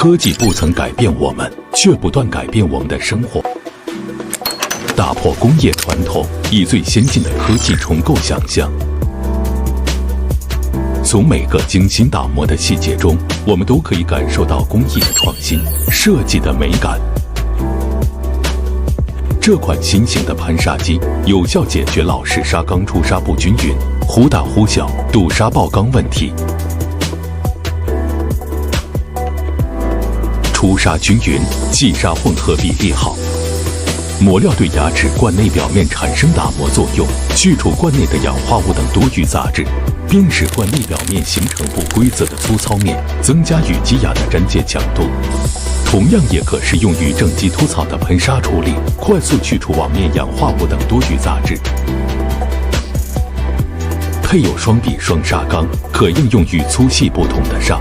科技不曾改变我们，却不断改变我们的生活，打破工业传统，以最先进的科技重构想象。从每个精心打磨的细节中，我们都可以感受到工艺的创新、设计的美感。这款新型的喷砂机有效解决老式砂钢出砂不均匀、忽大忽小、堵砂爆缸问题。出砂均匀，细砂混合比例好。磨料对牙齿冠内表面产生打磨作用，去除冠内的氧化物等多余杂质，并使冠内表面形成不规则的粗糙面，增加与基牙的粘接强度。同样也可适用于正极凸槽的喷砂处理，快速去除网面氧化物等多余杂质。配有双臂双砂钢，可应用于粗细不同的砂。